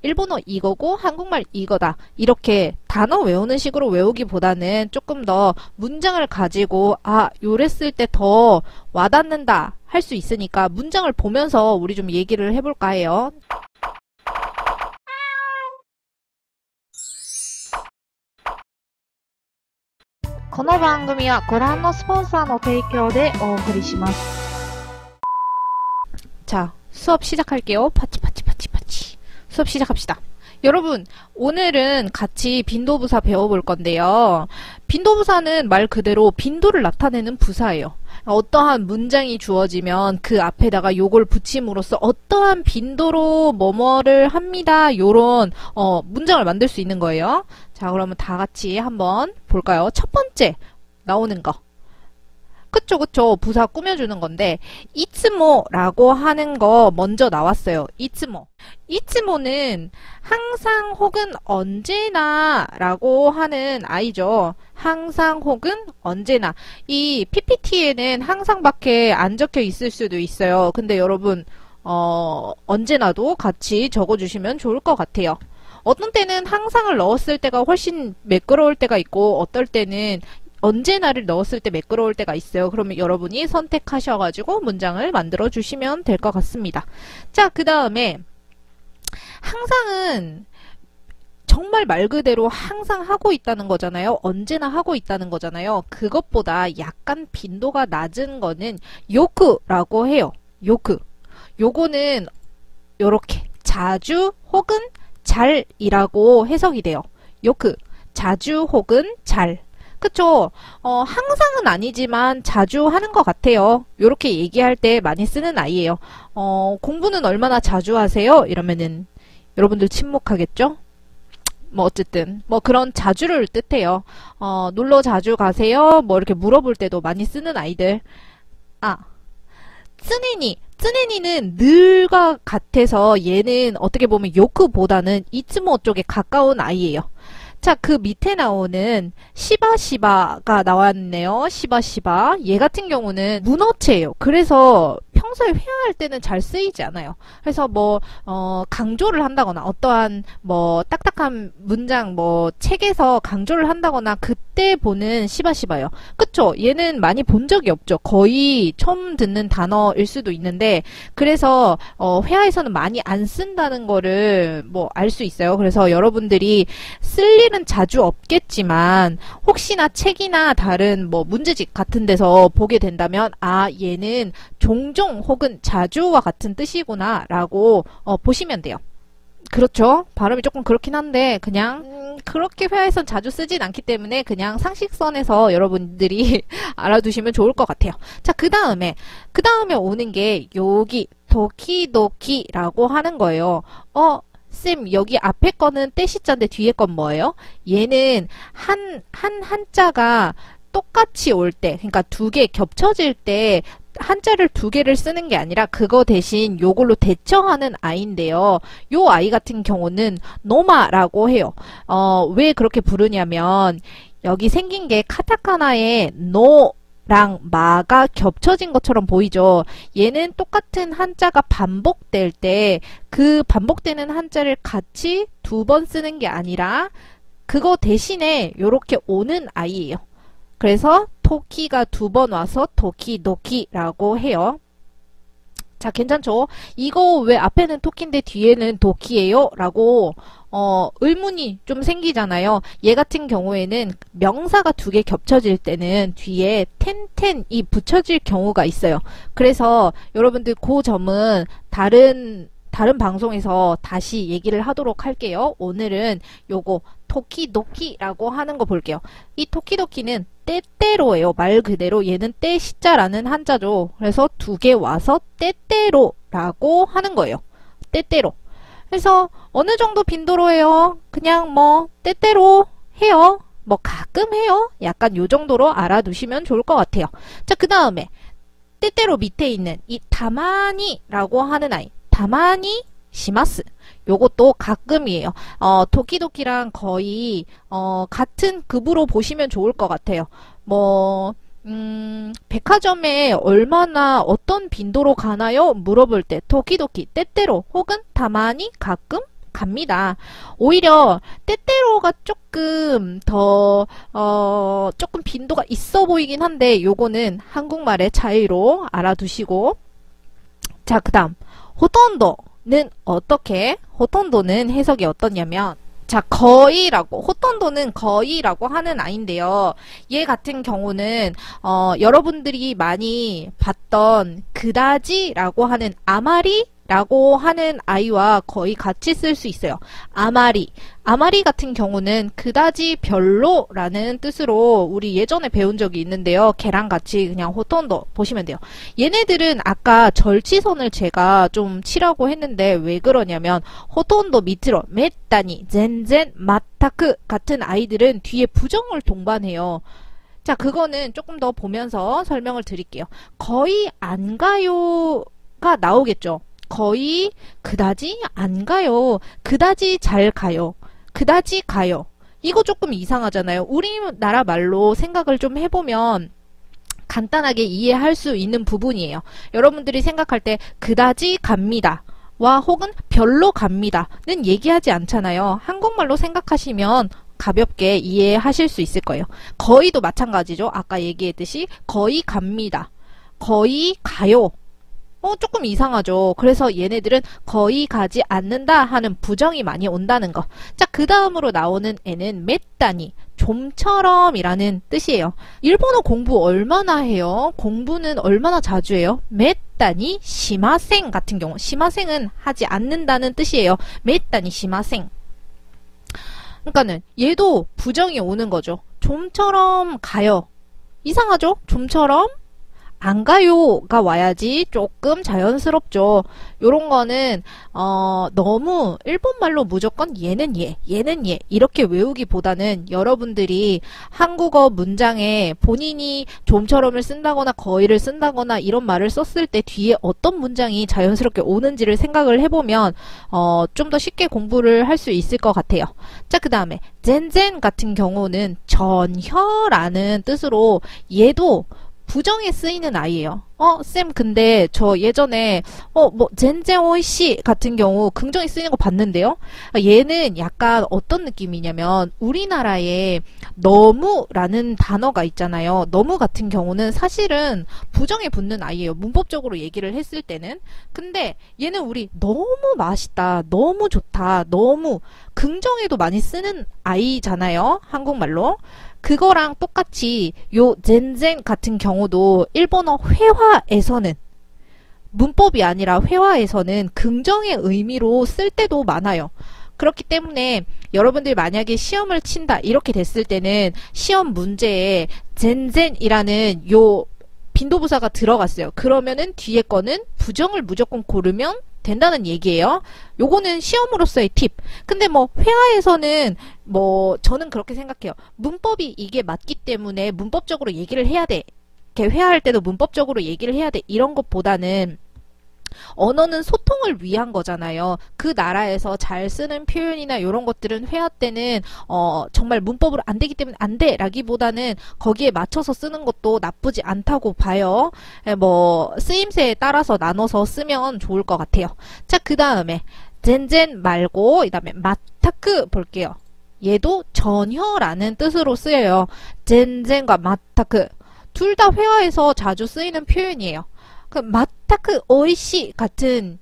일본어 이거고 한국말 이거다. 이렇게 단어 외우는 식으로 외우기보다는 조금 더 문장을 가지고 요래 쓸 때 더 와닿는다 할 수 있으니까 문장을 보면서 우리 좀 얘기를 해볼까 해요. この番組はご覧のスポンサーの提供でお送りします。 자, 수업 시작할게요. 파치파치파치파치. 수업 시작합시다. 여러분, 오늘은 같이 빈도부사 배워볼 건데요. 빈도부사는 말 그대로 빈도를 나타내는 부사예요. 어떠한 문장이 주어지면 그 앞에다가 요걸 붙임으로써 어떠한 빈도로 뭐뭐를 합니다. 요런 문장을 만들 수 있는 거예요. 자, 그러면 다 같이 한번 볼까요? 첫 번째 나오는 거. 그쵸. 부사 꾸며주는 건데 이츠모라고 하는 거 먼저 나왔어요. 이츠모는 항상 혹은 언제나 라고 하는 아이죠. 항상 혹은 언제나. 이 PPT에는 항상밖에 안 적혀 있을 수도 있어요. 근데 여러분 언제나도 같이 적어주시면 좋을 것 같아요. 어떤 때는 항상을 넣었을 때가 훨씬 매끄러울 때가 있고 어떨 때는 언제나를 넣었을 때 매끄러울 때가 있어요. 그러면 여러분이 선택하셔가지고 문장을 만들어 주시면 될 것 같습니다. 자, 그 다음에 항상은 정말 말 그대로 항상 하고 있다는 거잖아요. 언제나 하고 있다는 거잖아요. 그것보다 약간 빈도가 낮은 거는 요크라고 해요. 요거는 요렇게 자주 혹은 잘이라고 해석이 돼요. 요크, 자주 혹은 잘. 그쵸? 항상은 아니지만 자주 하는 것 같아요. 요렇게 얘기할 때 많이 쓰는 아이예요. 공부는 얼마나 자주 하세요? 이러면은 여러분들 침묵하겠죠? 뭐 어쨌든 뭐 그런 자주를 뜻해요. 놀러 자주 가세요? 뭐 이렇게 물어볼 때도 많이 쓰는 아이들. 쯔네니는 늘과 같아서 얘는 어떻게 보면 요크보다는 이츠모 쪽에 가까운 아이예요. 자, 그 밑에 나오는 시바시바가 나왔네요. 시바시바. 얘 같은 경우는 문어체예요. 그래서 평소에 회화할 때는 잘 쓰이지 않아요. 그래서 뭐 강조를 한다거나 어떠한 뭐 딱딱한 문장 뭐 책에서 강조를 한다거나 그때 보는 시바시바예요. 그쵸? 얘는 많이 본 적이 없죠. 거의 처음 듣는 단어일 수도 있는데 그래서 회화에서는 많이 안 쓴다는 거를 뭐 알 수 있어요. 그래서 여러분들이 쓸 일은 자주 없겠지만 혹시나 책이나 다른 뭐 문제집 같은 데서 보게 된다면 얘는 종종 혹은 자주와 같은 뜻이구나 라고 보시면 돼요. 그렇죠. 발음이 조금 그렇긴 한데 그냥 그렇게 회화에선 자주 쓰진 않기 때문에 그냥 상식선에서 여러분들이 알아두시면 좋을 것 같아요. 자, 그 다음에 오는 게 여기 도키도키라고 하는 거예요. 쌤, 여기 앞에 거는 떼시자인데 뒤에 건 뭐예요? 얘는 한자가 똑같이 올 때, 그러니까 두 개 겹쳐질 때 한자를 두 개를 쓰는 게 아니라 그거 대신 요걸로 대처하는 아이인데요. 요 아이 같은 경우는 노마라고 해요. 왜 그렇게 부르냐면 여기 생긴 게 카타카나에 랑 마가 겹쳐진 것처럼 보이죠. 얘는 똑같은 한자가 반복될 때 그 반복되는 한자를 같이 두 번 쓰는 게 아니라 그거 대신에 요렇게 오는 아이예요. 그래서 토키가 두 번 와서 도키도키라고 해요. 자, 괜찮죠? 이거 왜 앞에는 토끼인데 뒤에는 도키예요? 라고 의문이 좀 생기잖아요. 얘 같은 경우에는 명사가 두 개 겹쳐질 때는 뒤에 텐텐이 붙여질 경우가 있어요. 그래서 여러분들 그 점은 다른 방송에서 다시 얘기를 하도록 할게요. 오늘은 요거 토키도키라고 하는 거 볼게요. 이 토키도키는 때때로예요. 말 그대로 얘는 때시자라는 한자죠. 그래서 두 개 와서 때때로라고 하는 거예요. 때때로. 그래서 어느 정도 빈도로 해요? 그냥 뭐 때때로 해요. 뭐 가끔 해요. 약간 요 정도로 알아두시면 좋을 것 같아요. 자, 그 다음에 때때로 밑에 있는 이 다마니라고 하는 아이. 다마니 시마스. 요것도 가끔이에요. 도키도키랑 거의 같은 급으로 보시면 좋을 것 같아요. 뭐 백화점에 얼마나 어떤 빈도로 가나요? 물어볼 때 도키도키 때때로 혹은 다만이 가끔 갑니다. 오히려 때때로가 조금 더 조금 빈도가 있어 보이긴 한데 요거는 한국말의 차이로 알아두시고 자, 그 다음 호톤도는 어떻게? 호톤도는 해석이 어떠냐면 자, 거의라고, 호톤도는 거의라고 하는 아이인데요. 얘 같은 경우는, 여러분들이 많이 봤던 그다지라고 하는 아마리라고 하는 아이와 거의 같이 쓸 수 있어요. 아마리. 아마리 같은 경우는 그다지 별로라는 뜻으로 우리 예전에 배운 적이 있는데요. 걔랑 같이 그냥 호톤도 보시면 돼요. 얘네들은 아까 절치선을 제가 좀 치라고 했는데 왜 그러냐면 호톤도 밑으로 메따니, 젠젠, 마타크 같은 아이들은 뒤에 부정을 동반해요. 자, 그거는 조금 더 보면서 설명을 드릴게요. 거의 안 가요가 나오겠죠. 거의 그다지 안 가요. 그다지 잘 가요. 그다지 가요. 이거 조금 이상하잖아요. 우리나라 말로 생각을 좀 해보면 간단하게 이해할 수 있는 부분이에요. 여러분들이 생각할 때 그다지 갑니다. 와 혹은 별로 갑니다는 얘기하지 않잖아요. 한국말로 생각하시면 가볍게 이해하실 수 있을 거예요. 거의도 마찬가지죠. 아까 얘기했듯이 거의 갑니다. 거의 가요. 조금 이상하죠. 그래서 얘네들은 거의 가지 않는다 하는 부정이 많이 온다는 거. 자, 그 다음으로 나오는 애는 메따니, 좀처럼 이라는 뜻이에요. 일본어 공부 얼마나 해요? 공부는 얼마나 자주 해요? 메따니 시마생 같은 경우. 시마생은 하지 않는다는 뜻이에요. 메따니 시마생. 그러니까는 얘도 부정이 오는 거죠. 좀처럼 가요. 이상하죠? 좀처럼 안 가요가 와야지 조금 자연스럽죠. 요런 거는 너무 일본말로 무조건 얘는 얘, 얘는 얘 이렇게 외우기보다는 여러분들이 한국어 문장에 본인이 좀처럼을 쓴다거나 거의를 쓴다거나 이런 말을 썼을 때 뒤에 어떤 문장이 자연스럽게 오는지를 생각을 해보면 좀 더 쉽게 공부를 할 수 있을 것 같아요. 자, 그 다음에 젠젠 같은 경우는 전혀라는 뜻으로 얘도 부정에 쓰이는 아이예요. 쌤 근데 저 예전에 젠젠 오이시 같은 경우 긍정에 쓰이는 거 봤는데요. 얘는 약간 어떤 느낌이냐면 우리나라에 너무라는 단어가 있잖아요. 너무 같은 경우는 사실은 부정에 붙는 아이예요. 문법적으로 얘기를 했을 때는. 근데 얘는 우리 너무 맛있다, 너무 좋다, 너무 긍정에도 많이 쓰는 아이잖아요. 한국말로. 그거랑 똑같이 요 젠젠 같은 경우도 일본어 회화에서는 문법이 아니라 회화에서는 긍정의 의미로 쓸 때도 많아요. 그렇기 때문에 여러분들 만약에 시험을 친다 이렇게 됐을 때는 시험 문제에 젠젠이라는 요 빈도부사가 들어갔어요. 그러면은 뒤에 거는 부정을 무조건 고르면 된다는 얘기예요. 요거는 시험으로서의 팁. 근데 뭐 회화에서는 뭐 저는 그렇게 생각해요. 문법이 이게 맞기 때문에 문법적으로 얘기를 해야 돼. 이렇게 회화할 때도 문법적으로 얘기를 해야 돼. 이런 것보다는 언어는 소통을 위한 거잖아요. 그 나라에서 잘 쓰는 표현이나 이런 것들은 회화 때는 정말 문법으로 안 되기 때문에 안 돼 라기보다는 거기에 맞춰서 쓰는 것도 나쁘지 않다고 봐요. 뭐 쓰임새에 따라서 나눠서 쓰면 좋을 것 같아요. 자, 그 다음에 젠젠 말고 이 다음에 마타크 볼게요. 얘도 전혀라는 뜻으로 쓰여요. 젠젠과 마타크 둘 다 회화에서 자주 쓰이는 표현이에요. 그 마타크 오이시 같은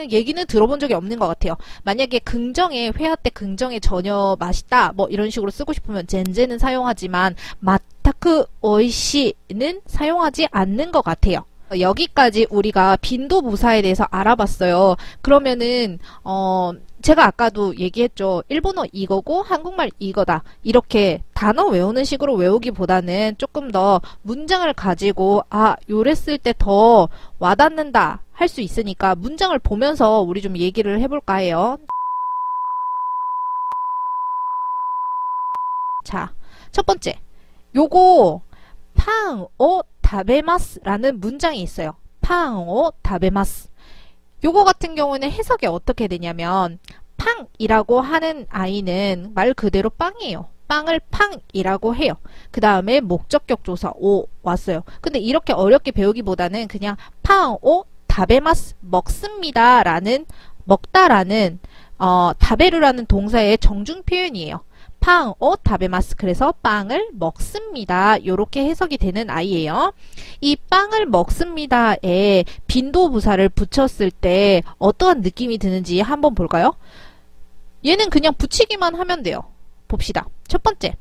얘기는 들어본 적이 없는 것 같아요. 만약에 긍정에 회화 때 긍정에 전혀 맛있다 뭐 이런 식으로 쓰고 싶으면 젠제는 사용하지만 마타크 오이시는 사용하지 않는 것 같아요. 여기까지 우리가 빈도부사에 대해서 알아봤어요. 그러면은 제가 아까도 얘기했죠. 일본어 이거고 한국말 이거다. 이렇게 단어 외우는 식으로 외우기보다는 조금 더 문장을 가지고 요랬을 때 더 와닿는다 할 수 있으니까 문장을 보면서 우리 좀 얘기를 해볼까 해요. 자, 첫 번째. 요거 팡오 타베마스 라는 문장이 있어요. 팡오 타베마스. 요거 같은 경우는 해석이 어떻게 되냐면 팡이라고 하는 아이는 말 그대로 빵이에요. 빵을 팡이라고 해요. 그 다음에 목적격 조사 오 왔어요. 근데 이렇게 어렵게 배우기보다는 그냥 팡오 타베마스 먹습니다 라는 먹다라는 다베르라는 동사의 정중 표현이에요. 빵 오 타베마스. 그래서 빵을 먹습니다. 요렇게 해석이 되는 아이예요. 이 빵을 먹습니다에 빈도부사를 붙였을 때 어떠한 느낌이 드는지 한번 볼까요? 얘는 그냥 붙이기만 하면 돼요. 봅시다. 첫 번째,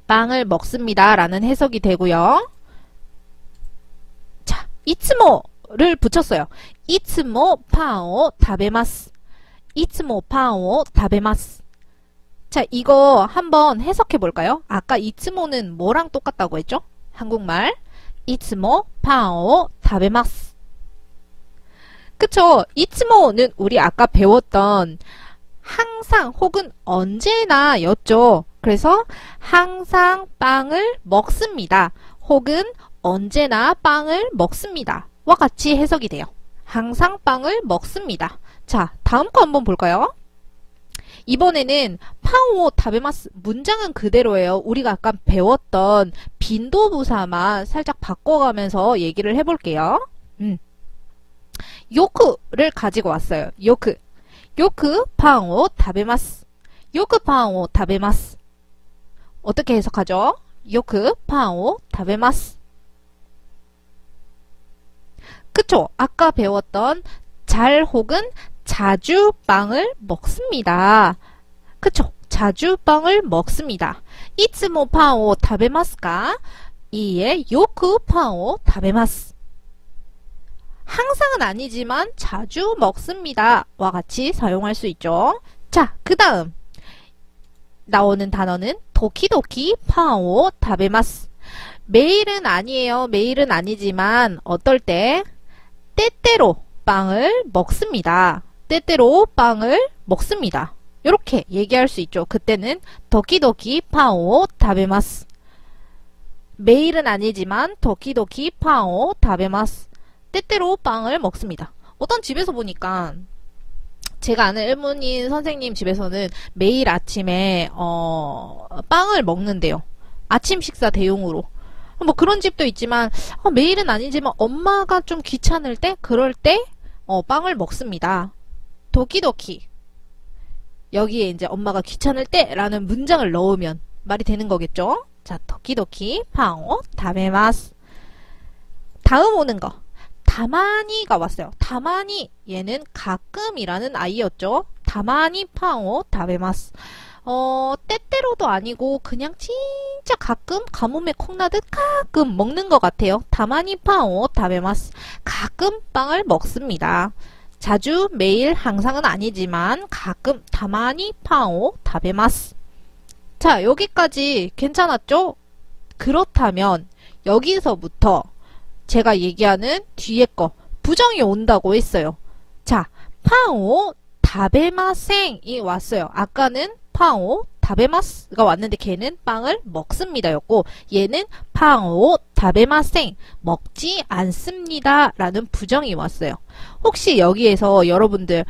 빵을 먹습니다 라는 해석이 되고요. 자, 이츠모를 붙였어요. 이츠모 빵 오 타베마스. 이츠모 빵 오 타베마스. 자, 이거 한번 해석해 볼까요? 아까 이츠모는 뭐랑 똑같다고 했죠? 한국말. 이츠모 빵 오 타베마스. 그쵸? 이츠모는 우리 아까 배웠던 항상 혹은 언제나 였죠. 그래서 항상 빵을 먹습니다. 혹은 언제나 빵을 먹습니다. 와 같이 해석이 돼요. 항상 빵을 먹습니다. 자, 다음 거 한번 볼까요? 이번에는 파오 타베마스. 문장은 그대로예요. 우리가 아까 배웠던 빈도부사만 살짝 바꿔가면서 얘기를 해볼게요. 요크를 가지고 왔어요. 요크. 요크 파오 타베마스. 요크 파오 타베마스. 어떻게 해석하죠? 요크 파오 타베마스. 그쵸? 아까 배웠던 잘 혹은 자주 빵을 먹습니다. 그쵸? 자주 빵을 먹습니다. 이츠모 파오 타베마스까? 이에 요크 파오 타베마스. 항상은 아니지만 자주 먹습니다. 와 같이 사용할 수 있죠. 자, 그 다음 나오는 단어는 도키도키 파오 타베마스. 매일은 아니에요. 매일은 아니지만 어떨 때? 때때로 빵을 먹습니다. 때때로 빵을 먹습니다. 이렇게 얘기할 수 있죠. 그때는 도키도키 파오 타베마스. 매일은 아니지만 도키도키 파오 타베마스. 때때로 빵을 먹습니다. 어떤 집에서 보니까 제가 아는 일본인 선생님 집에서는 매일 아침에 빵을 먹는데요. 아침 식사 대용으로. 뭐 그런 집도 있지만 매일은 아니지만 엄마가 좀 귀찮을 때 그럴 때 빵을 먹습니다. 도키도키. 여기에 이제 엄마가 귀찮을 때 라는 문장을 넣으면 말이 되는 거겠죠. 자, 도키도키 파오 타베마스. 다음 오는 거. 다마니가 왔어요. 다마니. 얘는 가끔이라는 아이였죠. 다마니 파오 타베마스. 때때로도 아니고 그냥 진짜 가끔 가뭄에 콩나듯 가끔 먹는 것 같아요. 다마니 파오 타베마스. 가끔 빵을 먹습니다. 자주 매일 항상은 아니지만 가끔 다마니 파오 타베마스. 자, 여기까지 괜찮았죠? 그렇다면 여기서부터 제가 얘기하는 뒤에 거 부정이 온다고 했어요. 자, 파오 타베마생이 왔어요. 아까는 파오 타베마스가 왔는데 걔는 빵을 먹습니다 였고 얘는 파오 타베마생 먹지 않습니다 라는 부정이 왔어요. 혹시 여기에서 여러분들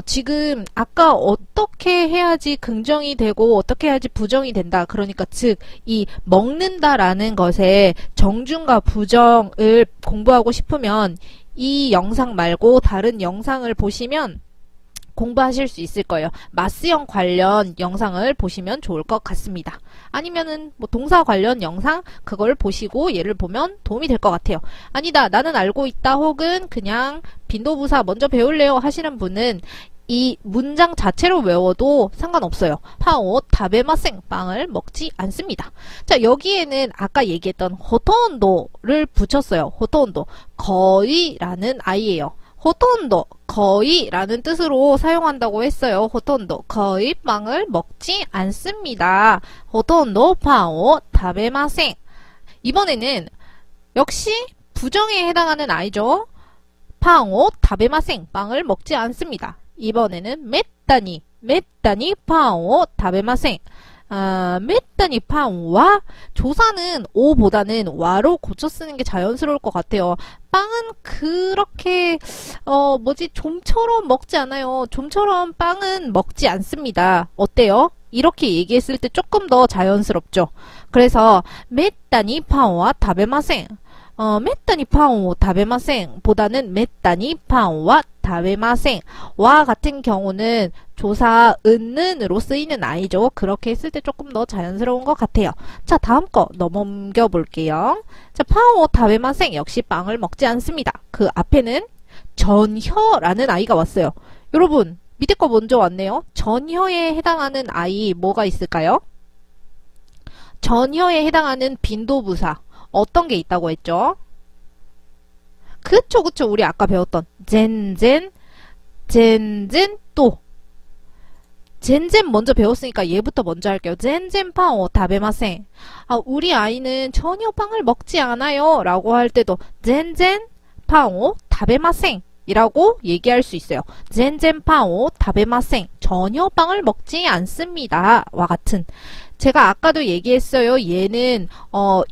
지금 아까 어떻게 해야지 긍정이 되고 어떻게 해야지 부정이 된다 그러니까 즉 이 먹는다 라는 것의 정중과 부정을 공부하고 싶으면 이 영상 말고 다른 영상을 보시면 공부하실 수 있을 거예요. 마스형 관련 영상을 보시면 좋을 것 같습니다. 아니면은 뭐 동사 관련 영상 그걸 보시고 얘를 보면 도움이 될 것 같아요. 아니다 나는 알고 있다 혹은 그냥 빈도부사 먼저 배울래요 하시는 분은 이 문장 자체로 외워도 상관없어요. 파오 타베마생 빵을 먹지 않습니다. 자 여기에는 아까 얘기했던 호토온도를 붙였어요. 호토온도 거의라는 아이예요. 호토온도 거의 라는 뜻으로 사용한다고 했어요. 호토온도 거의 빵을 먹지 않습니다. 호토온도 파오 타베마생. 이번에는 역시 부정에 해당하는 아이죠. 파오 타베마생 빵을 먹지 않습니다. 이번에는 메따니 파오 타베마생. 메따니 파오와 조사는 오보다는 와로 고쳐 쓰는 게 자연스러울 것 같아요. 빵은 그렇게 좀처럼 먹지 않아요. 좀처럼 빵은 먹지 않습니다. 어때요? 이렇게 얘기했을 때 조금 더 자연스럽죠. 그래서 메따니 파오와 타베마생. 메tta니 파ンを 食べません 보다는 메tta니 파ンは 食べません 와 같은 경우는 조사 은는으로 쓰이는 아이죠. 그렇게 했을 때 조금 더 자연스러운 것 같아요. 자, 다음 거 넘겨 볼게요. 자, 파ンを 食べません 역시 빵을 먹지 않습니다. 그 앞에는 전혀라는 아이가 왔어요. 여러분, 밑에 거 먼저 왔네요. 전혀에 해당하는 아이 뭐가 있을까요? 전혀에 해당하는 빈도부사 어떤 게 있다고 했죠? 그쵸. 우리 아까 배웠던 젠젠, 젠젠 또 젠젠 먼저 배웠으니까 얘부터 먼저 할게요. 젠젠 파오 다베마생. 우리 아이는 전혀 빵을 먹지 않아요 라고 할 때도 젠젠 파오 다베마생 이라고 얘기할 수 있어요. 젠젠 파오 다베마생. 전혀 빵을 먹지 않습니다 와 같은. 제가 아까도 얘기했어요. 얘는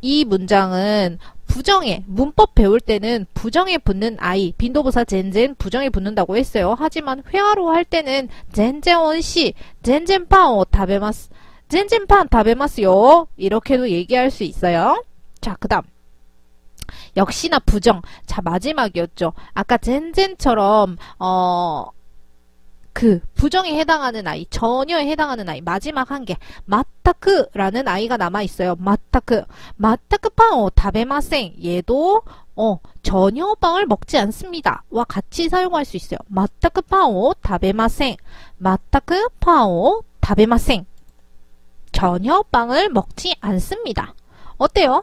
이 문장은 부정에, 문법 배울 때는 부정에 붙는 아이, 빈도부사 젠젠 부정에 붙는다고 했어요. 하지만 회화로 할 때는 젠젠원시, 젠젠파오 다베마스, 젠젠판 다베마스요. 이렇게도 얘기할 수 있어요. 자, 그 다음. 역시나 부정. 자, 마지막이었죠. 아까 젠젠처럼 그 부정에 해당하는 아이, 전혀에 해당하는 아이, 마지막 한 개, 마타크라는 아이가 남아있어요. 마타크 빵 다베마생. 얘도 전혀 빵을 먹지 않습니다 와 같이 사용할 수 있어요. 마타크 빵 다베마생. 마타크 빵 다베마생. 전혀 빵을 먹지 않습니다. 어때요?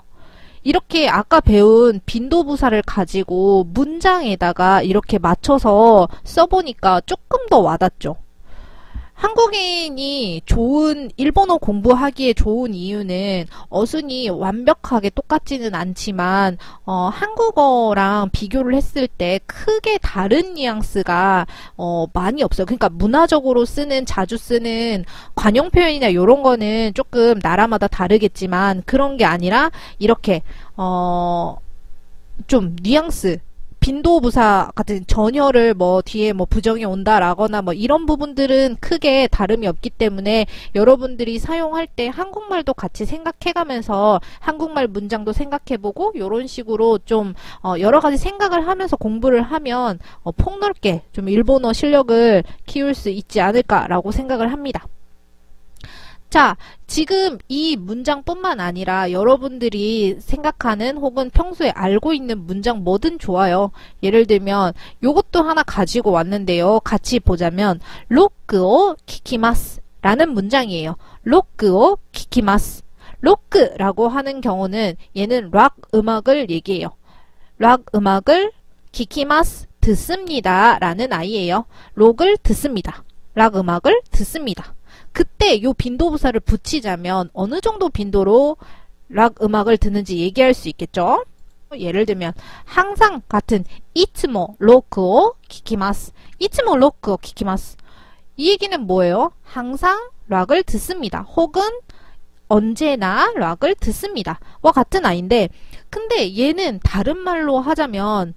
이렇게 아까 배운 빈도부사를 가지고 문장에다가 이렇게 맞춰서 써보니까 조금 더 와닿죠. 한국인이 좋은 일본어 공부하기에 좋은 이유는 어순이 완벽하게 똑같지는 않지만 한국어랑 비교를 했을 때 크게 다른 뉘앙스가 많이 없어요. 그러니까 문화적으로 자주 쓰는 관용 표현이나 이런 거는 조금 나라마다 다르겠지만 그런 게 아니라 이렇게 좀 뉘앙스 빈도부사 같은 전혀를 뒤에 부정이 온다라거나 이런 부분들은 크게 다름이 없기 때문에 여러분들이 사용할 때 한국말도 같이 생각해가면서 한국말 문장도 생각해보고 이런 식으로 좀 여러 가지 생각을 하면서 공부를 하면 폭넓게 좀 일본어 실력을 키울 수 있지 않을까라고 생각을 합니다. 자, 지금 이 문장뿐만 아니라 여러분들이 생각하는 혹은 평소에 알고 있는 문장 뭐든 좋아요. 예를 들면 요것도 하나 가지고 왔는데요. 같이 보자면 로크오 키키마스 라는 문장이에요. 로크오 키키마스. 로크라고 하는 경우는 얘는 락 음악을 얘기해요. 락 음악을 키키마스 듣습니다 라는 아이예요. 록을 듣습니다. 락 음악을 듣습니다. 그때 요 빈도부사를 붙이자면 어느 정도 빈도로 락 음악을 듣는지 얘기할 수 있겠죠? 예를 들면 항상 같은 이츠모 로크오 키키마스. 이츠모 로크오 키키마스. 이 얘기는 뭐예요? 항상 락을 듣습니다. 혹은 언제나 락을 듣습니다. 와 같은 아이인데 근데 얘는 다른 말로 하자면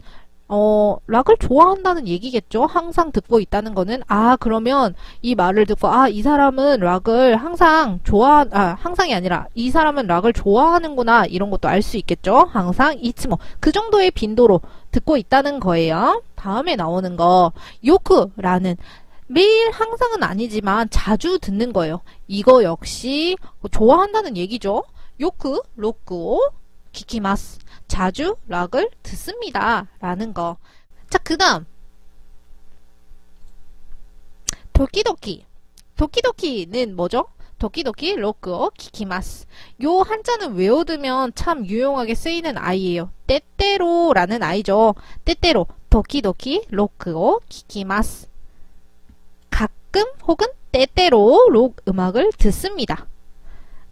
락을 좋아한다는 얘기겠죠? 항상 듣고 있다는 거는 그러면 이 말을 듣고 이 사람은 락을 항상이 아니라 이 사람은 락을 좋아하는구나 이런 것도 알 수 있겠죠? 항상 이츠모 그 정도의 빈도로 듣고 있다는 거예요. 다음에 나오는 거 요크라는 매일 항상은 아니지만 자주 듣는 거예요. 이거 역시 좋아한다는 얘기죠. 요크 로크오 키키마스. 자주 락을 듣습니다 라는 거. 자, 그 다음 도키도키. 도키도키는 뭐죠? 도키도키 로크오 키키마스. 요 한자는 외워두면 참 유용하게 쓰이는 아이예요. 때때로라는 아이죠. 때때로 도키도키 로크오 키키마스. 가끔 혹은 때때로 록 음악을 듣습니다.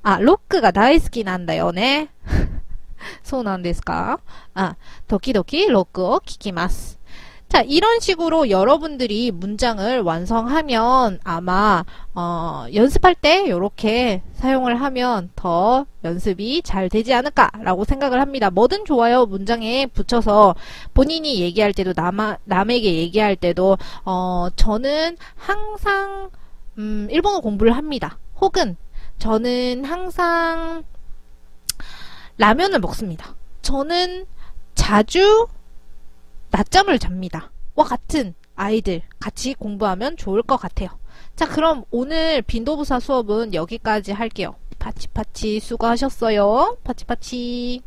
로크가 다이스키 난다요ね. そうなんですか? 時々ロックを聞きます. 자, 이런 식으로 여러분들이 문장을 완성하면 아마 연습할 때 이렇게 사용을 하면 더 연습이 잘 되지 않을까라고 생각을 합니다. 뭐든 좋아요. 문장에 붙여서 본인이 얘기할 때도 남에게 얘기할 때도 저는 항상 일본어 공부를 합니다. 혹은 저는 항상 라면을 먹습니다. 저는 자주 낮잠을 잡니다. 와 같은 아이들 같이 공부하면 좋을 것 같아요. 자, 그럼 오늘 빈도부사 수업은 여기까지 할게요. 파치파치 수고하셨어요. 파치파치.